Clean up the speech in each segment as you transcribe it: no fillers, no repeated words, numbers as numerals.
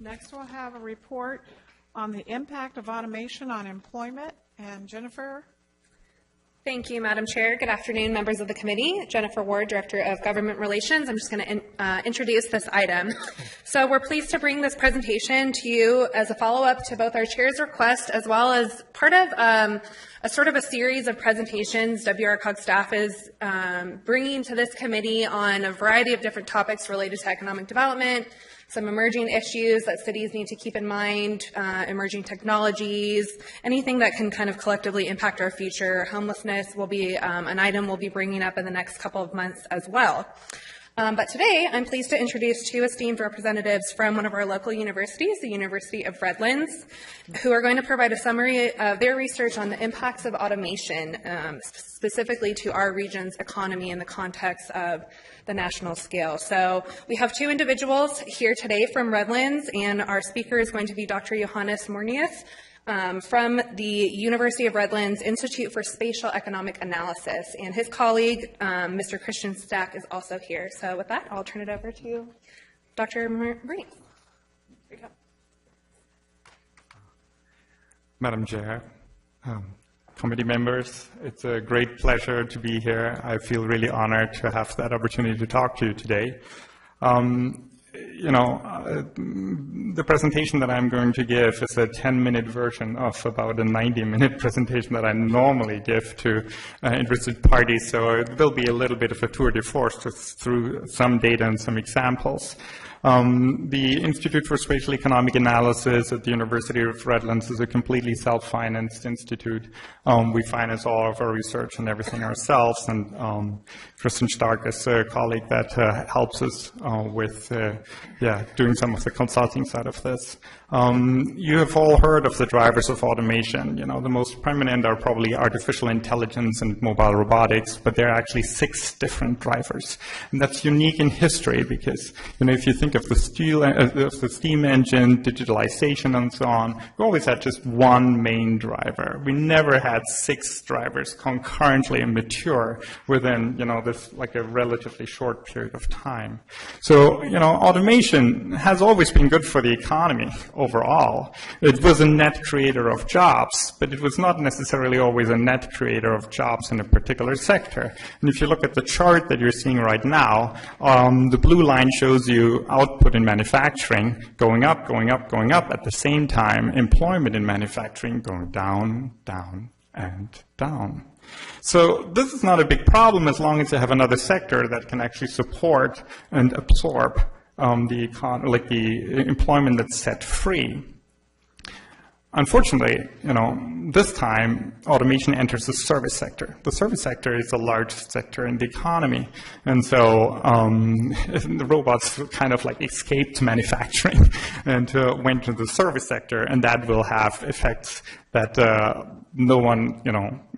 Next, we'll have a report on the impact of automation on employment. And Jennifer? Thank you, Madam Chair. Good afternoon, members of the committee. Jennifer Ward, Director of Government Relations. I'm just going to introduce this item. So we're pleased to bring this presentation to you as a follow-up to both our chair's request as well as part of a sort of a series of presentations WRCOG staff is bringing to this committee on a variety of different topics related to economic development, some emerging issues that cities need to keep in mind, emerging technologies, anything that can kind of collectively impact our future. Homelessness will be an item we'll be bringing up in the next couple of months as well. But today, I'm pleased to introduce two esteemed representatives from one of our local universities, the University of Redlands, who are going to provide a summary of their research on the impacts of automation, specifically to our region's economy in the context of the national scale. So we have two individuals here today from Redlands, and our speaker is going to be Dr. Moenius, from the University of Redlands Institute for Spatial Economic Analysis, and his colleague, Mr. Christian Stack, is also here. So with that, I'll turn it over to Dr. Moenius. Here you go. Madam Chair, committee members, it's a great pleasure to be here. I feel really honored to have that opportunity to talk to you today. The presentation that I'm going to give is a 10-minute version of about a 90-minute presentation that I normally give to interested parties, so it will be a little bit of a tour de force through some data and some examples. The Institute for Spatial Economic Analysis at the University of Redlands is a completely self-financed institute. We finance all of our research and everything ourselves, and Christian Stark is a colleague that helps us with doing some of the consulting side of this. You have all heard of the drivers of automation. The most prominent are probably artificial intelligence and mobile robotics, but there are actually 6 different drivers. And that's unique in history because, if you think of the steam engine, digitalization, and so on, we always had just one main driver. We never had 6 drivers concurrently mature within, this like a relatively short period of time. So, automation has always been good for the economy overall. It was a net creator of jobs, but it was not necessarily always a net creator of jobs in a particular sector. And if you look at the chart that you're seeing right now, the blue line shows you output in manufacturing going up, going up, going up. At the same time, employment in manufacturing going down, down, and down. So this is not a big problem as long as you have another sector that can actually support and absorb the employment that's set free. Unfortunately, this time automation enters the service sector. The service sector is a large sector in the economy, and so the robots kind of like escaped manufacturing and went to the service sector, and that will have effects that no one,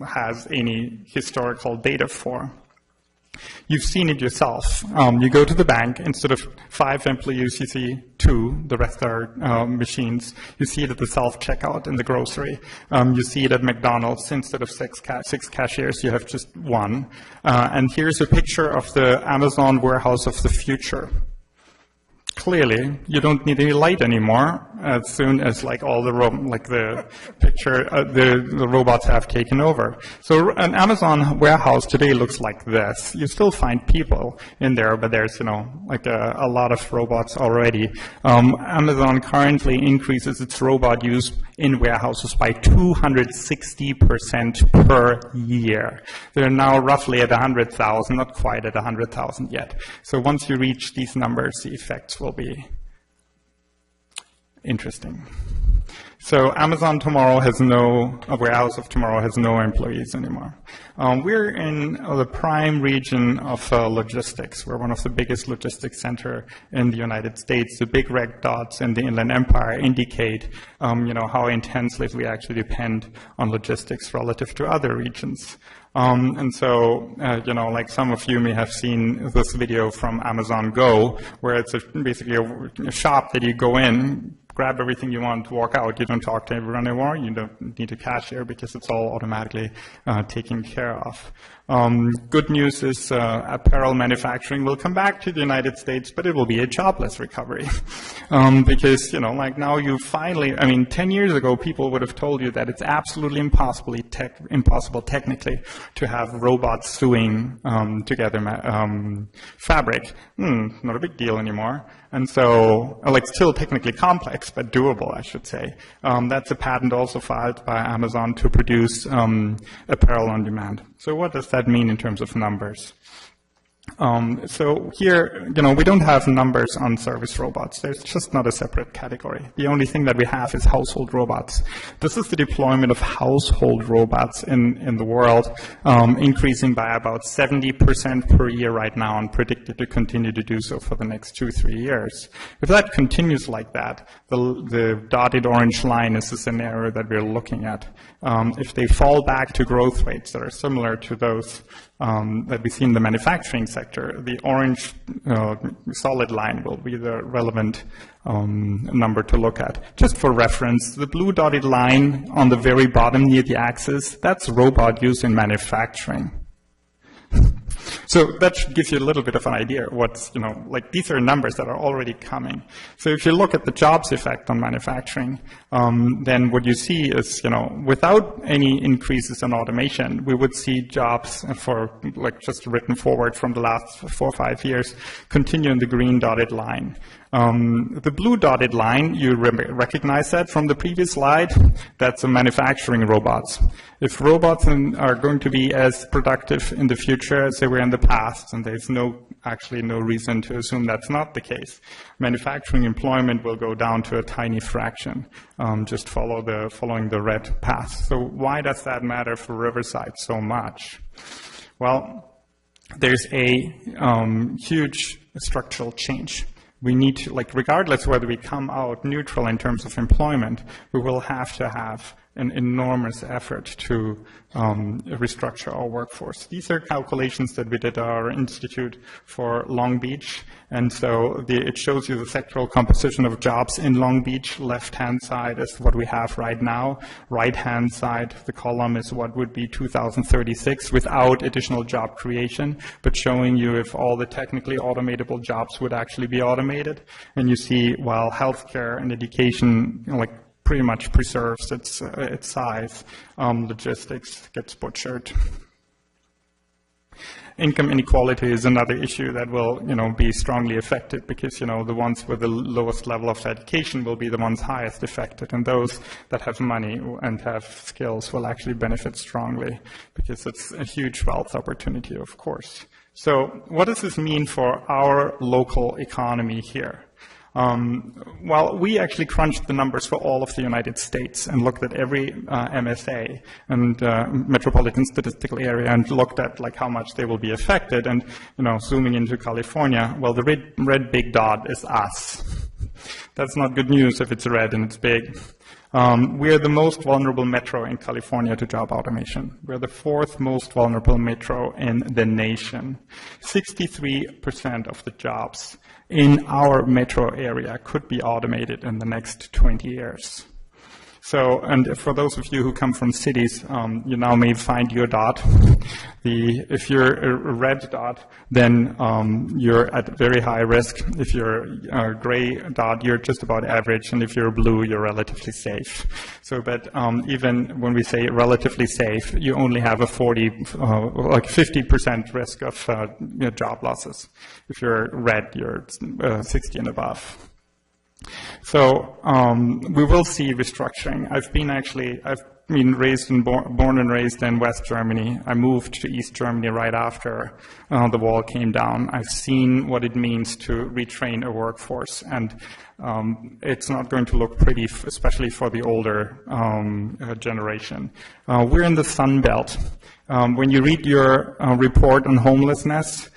has any historical data for. You've seen it yourself. You go to the bank, instead of 5 employees, you see 2, the rest are machines. You see it at the self-checkout in the grocery. You see it at McDonald's, instead of 6 cashiers, you have just 1. And here's a picture of the Amazon warehouse of the future. Clearly, you don't need any light anymore as soon as the robots have taken over. So an Amazon warehouse today looks like this. You still find people in there, but there's a lot of robots already. Amazon currently increases its robot use in warehouses by 260% per year. They're now roughly at 100,000, not quite at 100,000 yet. So once you reach these numbers, the effects will be interesting. So Amazon tomorrow has a warehouse of tomorrow has no employees anymore. We're in the prime region of logistics. We're one of the biggest logistics center in the United States. The big red dots in the Inland Empire indicate, how intensely we actually depend on logistics relative to other regions. And so, like some of you may have seen this video from Amazon Go, where it's basically a shop that you go in, grab everything you want to walk out. You don't talk to everyone anymore. You don't need a cashier because it's all automatically taken care of. Good news is apparel manufacturing will come back to the United States, but it will be a jobless recovery. Because, like now you finally, 10 years ago, people would have told you that it's absolutely impossible technically to have robots sewing together fabric. Not a big deal anymore. And so, still technically complex, but doable, I should say. That's a patent also filed by Amazon to produce apparel on demand. So what does that mean in terms of numbers? So here, we don't have numbers on service robots. There's just not a separate category. The only thing that we have is household robots. This is the deployment of household robots in the world, increasing by about 70% per year right now and predicted to continue to do so for the next 2-3 years. If that continues like that, the dotted orange line is the scenario that we're looking at. If they fall back to growth rates that are similar to those that we see in the manufacturing sector, the orange solid line will be the relevant number to look at. Just for reference, the blue dotted line on the very bottom near the axis, that's robot use in manufacturing. So that should give you a little bit of an idea of what's, these are numbers that are already coming. So if you look at the jobs effect on manufacturing, then what you see is, without any increases in automation, we would see jobs for, just written forward from the last 4 or 5 years, continue in the green dotted line. The blue dotted line, you recognize that from the previous slide, that's a manufacturing robots. If robots are going to be as productive in the future as they were in the past, and there's actually no reason to assume that's not the case, manufacturing employment will go down to a tiny fraction, just following the red path. So why does that matter for Riverside so much? Well, there's a huge structural change. We need to, regardless whether we come out neutral in terms of employment, we will have to have an enormous effort to restructure our workforce. These are calculations that we did at our institute for Long Beach, and so it shows you the sectoral composition of jobs in Long Beach. Left-hand side is what we have right now. Right-hand side, the column is what would be 2036 without additional job creation, but showing you if all the technically automatable jobs would actually be automated. And you see, while healthcare and education, pretty much preserves its size, logistics gets butchered. Income inequality is another issue that will, be strongly affected because, the ones with the lowest level of education will be the ones highest affected, and those that have money and have skills will actually benefit strongly because it's a huge wealth opportunity, of course. So what does this mean for our local economy here? Well, we actually crunched the numbers for all of the United States and looked at every MSA and metropolitan statistical area and looked at how much they will be affected. And zooming into California, well, the red big dot is us. That's not good news if it's red and it's big. We're the most vulnerable metro in California to job automation. We're the 4th most vulnerable metro in the nation. 63% of the jobs in our metro area could be automated in the next 20 years. So, and for those of you who come from cities, you now may find your dot. If you're a red dot, then you're at very high risk. If you're a gray dot, you're just about average, and if you're blue, you're relatively safe. So, but even when we say relatively safe, you only have a 50% risk of job losses. If you're red, you're 60 and above. So we will see restructuring. I've been born and raised in West Germany. I moved to East Germany right after the wall came down. I've seen what it means to retrain a workforce, and it's not going to look pretty, especially for the older generation. We're in the Sun Belt. When you read your report on homelessness,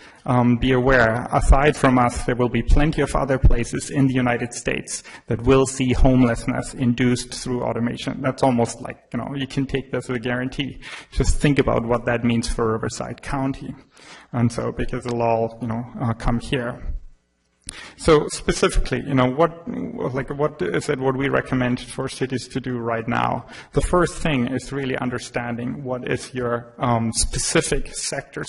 be aware, aside from us, there will be plenty of other places in the United States that will see homelessness induced through automation. That's almost like, you can take this as a guarantee. Just think about what that means for Riverside County. And so, because it'll all, come here. So specifically, what is it what we recommend for cities to do right now? The first thing is really understanding what is your specific sector,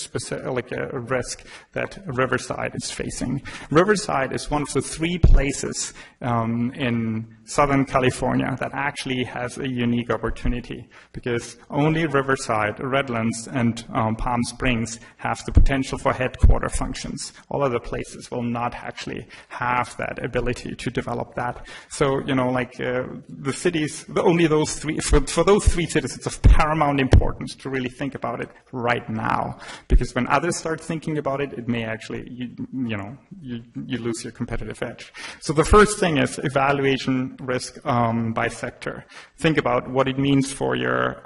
like a risk that Riverside is facing. Riverside is one of the 3 places in Southern California that actually has a unique opportunity, because only Riverside, Redlands, and Palm Springs have the potential for headquarter functions. All other places will not actually have that ability to develop that. So, the cities, only those 3, for those 3 cities, it's of paramount importance to really think about it right now, because when others start thinking about it, it may actually, you lose your competitive edge. So the first thing is evaluation risk by sector. Think about what it means for your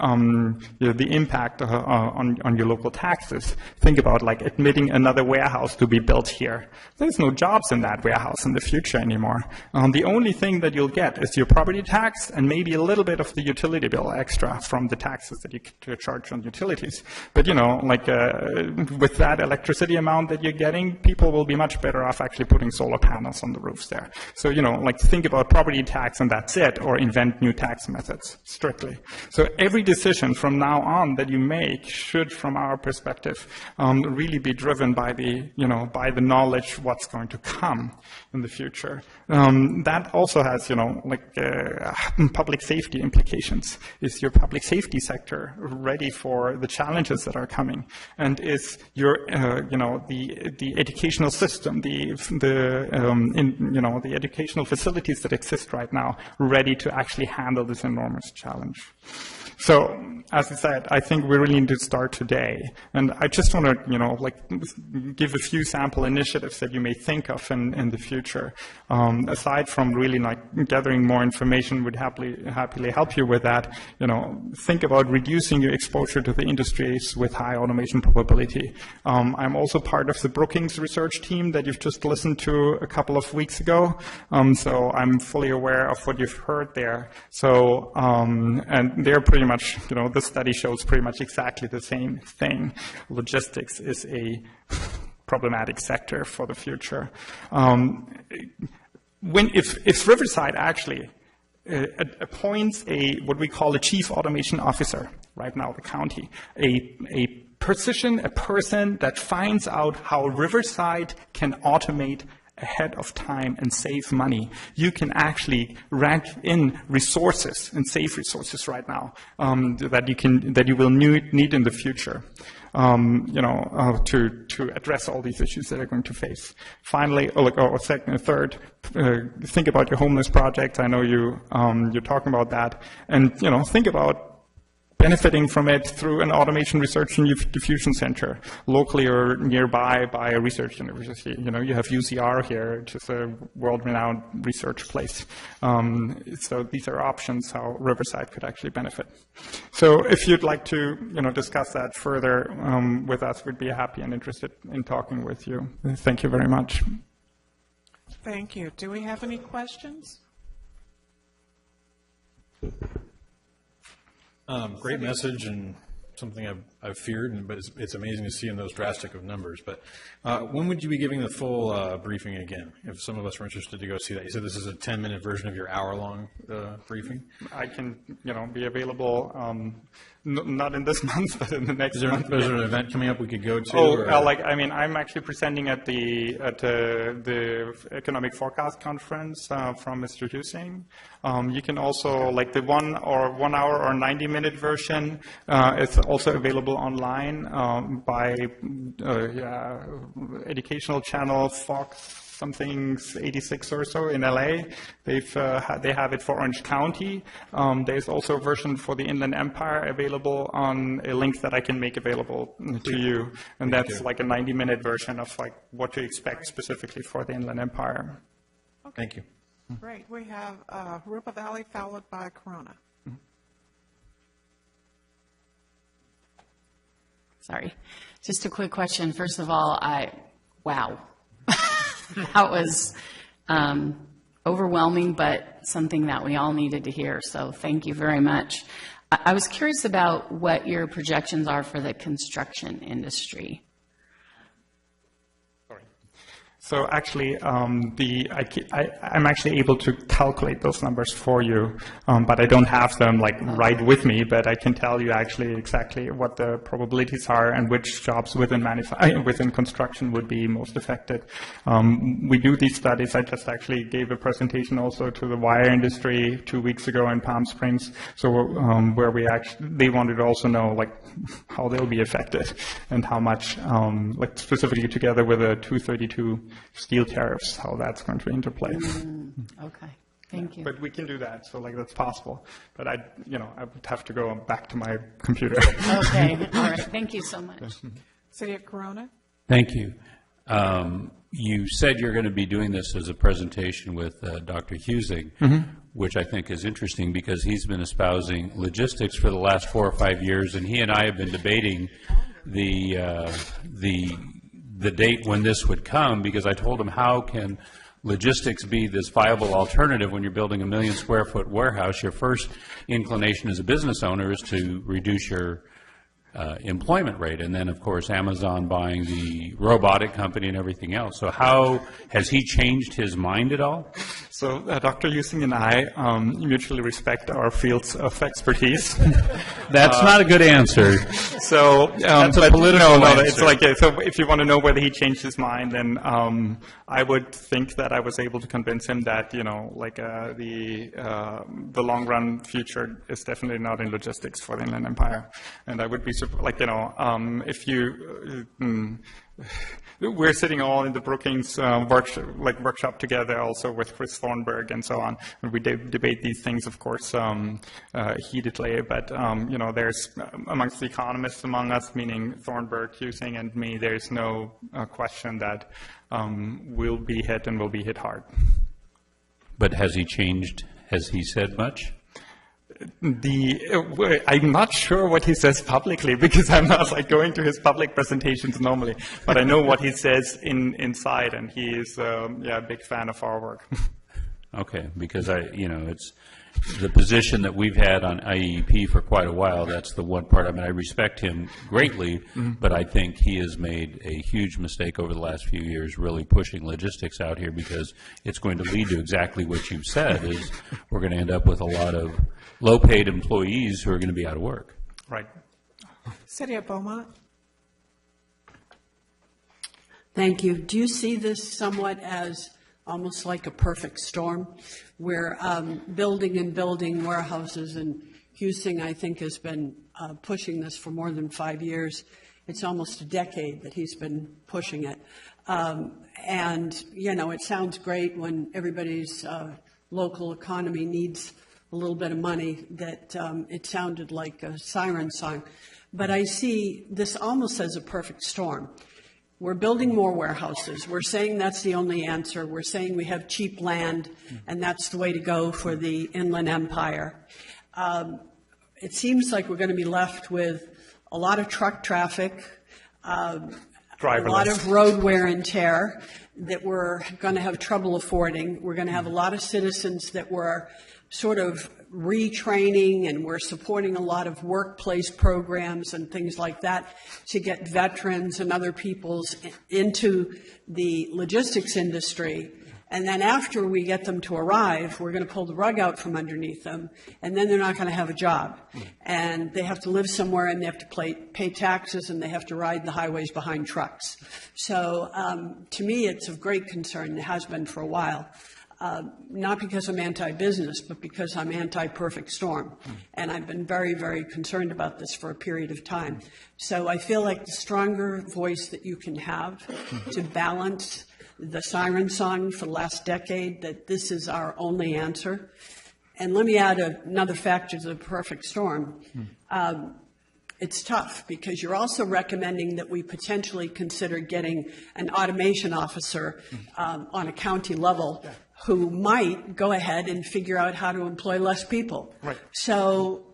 the impact on your local taxes. Think about like admitting another warehouse to be built here. There's no jobs in that warehouse in the future anymore. The only thing that you'll get is your property tax and maybe a little bit of the utility bill extra from the taxes that you charge on utilities. But with that electricity amount that you're getting, people will be much better off actually putting solar panels on the roofs there. So think about property tax and that's it, or invent new tax methods strictly. So every decision from now on that you make should, from our perspective, really be driven by the knowledge what's going to come in the future. That also has public safety implications. Is your public safety sector ready for the challenges that are coming? And is your the educational system, the educational facilities that exist right now ready to actually handle this enormous challenge? So, as I said, I think we really need to start today. And I just want to, give a few sample initiatives that you may think of in the future. Aside from really gathering more information, would happily help you with that. Think about reducing your exposure to the industries with high automation probability. I'm also part of the Brookings research team that you've just listened to a couple of weeks ago. So I'm fully aware of what you've heard there. So, and they're pretty much, this study shows pretty much exactly the same thing. Logistics is a problematic sector for the future. If Riverside actually appoints what we call a chief automation officer, right now the county, a person that finds out how Riverside can automate ahead of time and save money, you can actually rank in resources and save resources right now that you will need in the future. To address all these issues that are going to face. Finally, third, think about your homeless project. I know you're talking about that, and think about benefiting from it through an automation research and diffusion center, locally or nearby by a research university. You have UCR here, which is a world-renowned research place. So these are options how Riverside could actually benefit. So if you'd like to, discuss that further with us, we'd be happy and interested in talking with you. Thank you very much. Thank you. Do we have any questions? Great message, and something I've feared, but it's amazing to see in those drastic of numbers. But when would you be giving the full briefing again, if some of us were interested to go see that? You said this is a 10-minute version of your hour-long briefing? I can, be available, not in this month, but in the next month. Is there an event coming up we could go to? I'm actually presenting at the Economic Forecast Conference from Mr. Hussein. You can also, the 1 hour or 90-minute version is also available online by educational channel Fox something 86 or so in LA. They have it for Orange County. There's also a version for the Inland Empire available on a link that I can make available to you, and that's like a 90-minute version of what to expect specifically for the Inland Empire. Okay. Thank you. Great. We have Rupa Valley followed by Corona. Sorry. Just a quick question. First of all, wow. That was overwhelming, but something that we all needed to hear. So thank you very much. I was curious about what your projections are for the construction industry. So actually, I'm actually able to calculate those numbers for you, but I don't have them like right with me. But I can tell you actually exactly what the probabilities are and which jobs within within construction would be most affected. We do these studies. I just actually gave a presentation also to the wire industry 2 weeks ago in Palm Springs. So where they wanted to also know like how they'll be affected and how much, like specifically together with the 232 steel tariffs, how that's going to interplay. Okay, thank you. But we can do that, so like that's possible. But I would have to go back to my computer. Okay, all right, thank you so much. City of Corona? Thank you. You said you're going to be doing this as a presentation with Dr. Husing, which I think is interesting because he's been espousing logistics for the last 4 or 5 years, and he and I have been debating the date when this would come, because I told him, how can logistics be this viable alternative when you're building a 1 million square foot warehouse? Your first inclination as a business owner is to reduce your employment rate, and then of course Amazon buying the robotic company and everything else. So how has he changed his mind at all? So Dr. Husing and I mutually respect our fields of expertise. That's not a good answer. So That's a political no, answer. it's like, so if you want to know whether he changed his mind, then I would think that I was able to convince him that the long run future is definitely not in logistics for the Inland Empire, and I would be if you. We're sitting all in the Brookings workshop together, also with Chris Thornburg and so on. And we debate these things, of course, heatedly. But there's amongst the economists among us, meaning Thornburg, Husing, and me, there's no question that we'll be hit and we'll be hit hard. But has he changed? Has he said much? I'm not sure what he says publicly because I'm not like going to his public presentations normally, but I know what he says inside, and he is a big fan of our work. Okay, because it's the position that we've had on IEP for quite a while. That's the one part. I mean, I respect him greatly, but I think he has made a huge mistake over the last few years, really pushing logistics out here, because it's going to lead to exactly what you said, is we're going to end up with a lot of low-paid employees who are going to be out of work. Right. City of Beaumont? Thank you. Do you see this somewhat as almost like a perfect storm? We're building and building warehouses, and Husing, I think, has been pushing this for more than 5 years. It's almost a decade that he's been pushing it. It sounds great when everybody's local economy needs a little bit of money, that it sounded like a siren song. But I see this almost as a perfect storm. We're building more warehouses. We're saying that's the only answer. We're saying we have cheap land, and that's the way to go for the Inland Empire. It seems like we're going to be left with a lot of truck traffic, a lot of road wear and tear that we're going to have trouble affording. We're going to have a lot of citizens that we're sort of retraining, and we're supporting a lot of workplace programs and things like that to get veterans and other peoples into the logistics industry. And then after we get them to arrive, we're going to pull the rug out from underneath them, and then they're not going to have a job. And they have to live somewhere, and they have to pay taxes, and they have to ride the highways behind trucks. So to me, it's of great concern. It has been for a while. Not because I'm anti-business, but because I'm anti-perfect storm. And I've been very, very concerned about this for a period of time. So I feel like the stronger voice that you can have to balance the siren song for the last decade, that this is our only answer. And let me add another factor to the perfect storm. It's tough because you're also recommending that we potentially consider getting an automation officer on a county level who might go ahead and figure out how to employ less people. Right. So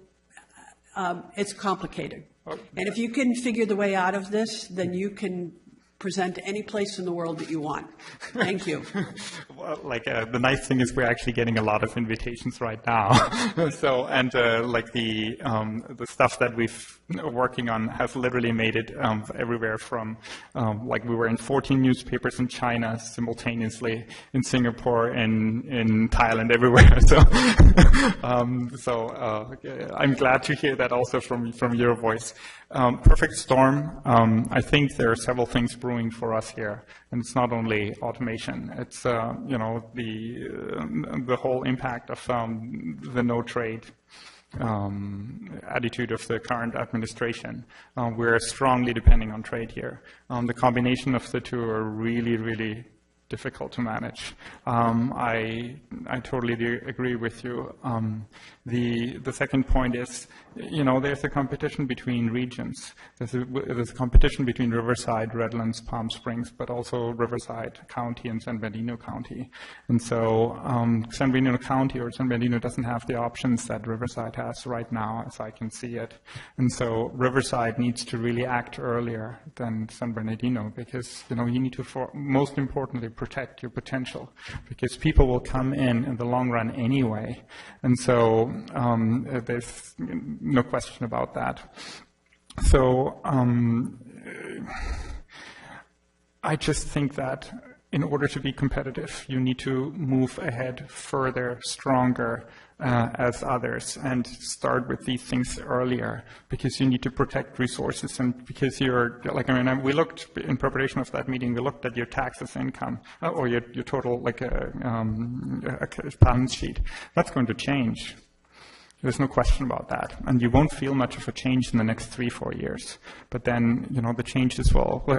it's complicated. And if you can figure the way out of this, then you can present any place in the world that you want. Thank you. Well, the nice thing is we're actually getting a lot of invitations right now. So, and the stuff that we've working on has literally made it everywhere from, we were in 14 newspapers in China simultaneously, in Singapore, in Thailand, everywhere. So, I'm glad to hear that also from your voice. Perfect storm. I think there are several things brewing for us here, and it's not only automation. It's the whole impact of the no trade attitude of the current administration. We're strongly depending on trade here. The combination of the two are really, really difficult to manage. I totally agree with you. The second point is, there's a competition between regions. There's a competition between Riverside, Redlands, Palm Springs, but also Riverside County and San Bernardino County. And so San Bernardino County or San Bernardino doesn't have the options that Riverside has right now, as I can see it. And so Riverside needs to really act earlier than San Bernardino, because you need to, most importantly, protect your potential, because people will come in the long run anyway. And so there's no question about that. So I just think that in order to be competitive, you need to move ahead further, stronger as others, and start with these things earlier, because you need to protect resources, and because we looked in preparation of that meeting, we looked at your taxes income or your total balance sheet. That's going to change. There's no question about that. And you won't feel much of a change in the next 3-4 years. But then, the changes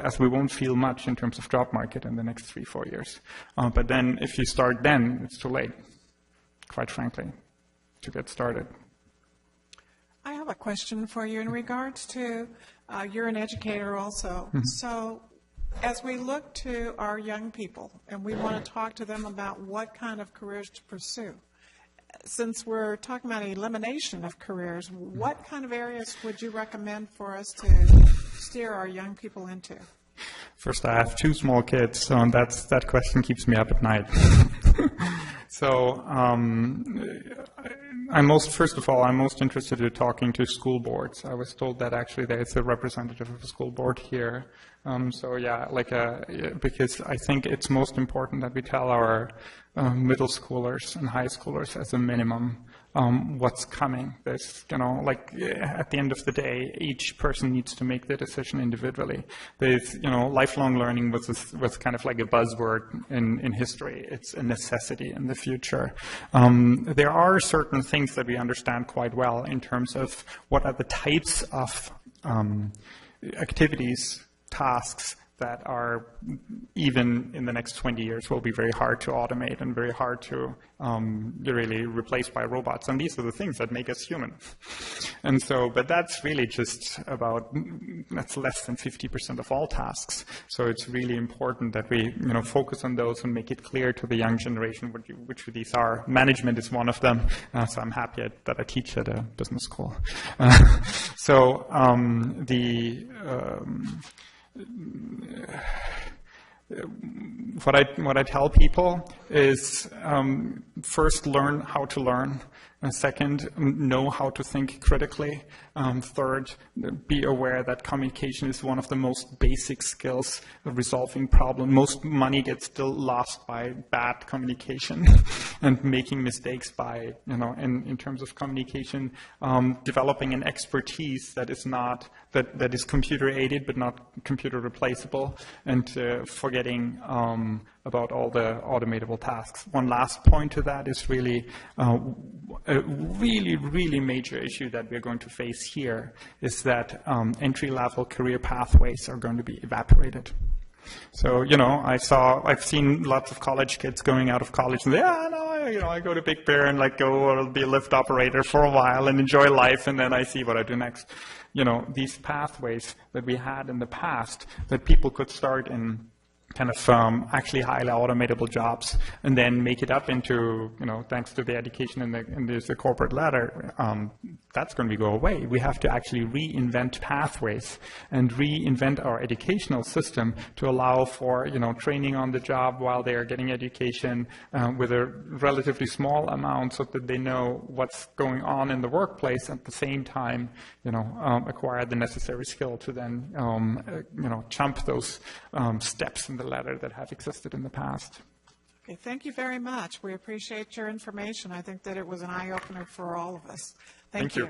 as we won't feel much in terms of job market in the next 3-4 years. But then if you start then, it's too late, quite frankly, to get started. I have a question for you in regards to, you're an educator also. Mm-hmm. So as we look to our young people and we want to talk to them about what kind of careers to pursue, since we're talking about elimination of careers, what kind of areas would you recommend for us to steer our young people into? First, I have 2 small kids, so that question keeps me up at night. So I'm most interested in talking to school boards. I was told that actually there's a representative of a school board here. Because I think it's most important that we tell our middle schoolers and high schoolers as a minimum what's coming. There's, at the end of the day, each person needs to make the decision individually. There's, lifelong learning was kind of like a buzzword in history. It's a necessity in the future. There are certain things that we understand quite well in terms of what are the types of activities, tasks that are, even in the next 20 years, will be very hard to automate and very hard to really replace by robots. And these are the things that make us human. And so, but that's really just that's less than 50% of all tasks. So it's really important that we, focus on those and make it clear to the young generation which these are. Management is one of them. So I'm happy that I teach at a business school. What I tell people is first, learn how to learn. Second, know how to think critically. Third, be aware that communication is one of the most basic skills of resolving problems. Most money gets still lost by bad communication and making mistakes by, in terms of communication, developing an expertise that is computer aided but not computer replaceable, and forgetting about all the automatable tasks. One last point to that is really a really, really major issue that we're going to face here is that entry-level career pathways are going to be evaporated. So, I've seen lots of college kids going out of college and I go to Big Bear and I'll be a lift operator for a while and enjoy life, and then I see what I do next. These pathways that we had in the past that people could start in kind of actually highly automatable jobs, and then make it up into, thanks to the education and there's the corporate ladder, that's going to go away. We have to actually reinvent pathways and reinvent our educational system to allow for, training on the job while they are getting education with a relatively small amount so that they know what's going on in the workplace, at the same time, acquire the necessary skill to then, jump those steps in the ladder that have existed in the past. Okay, thank you very much. We appreciate your information. I think that it was an eye-opener for all of us. Thank you.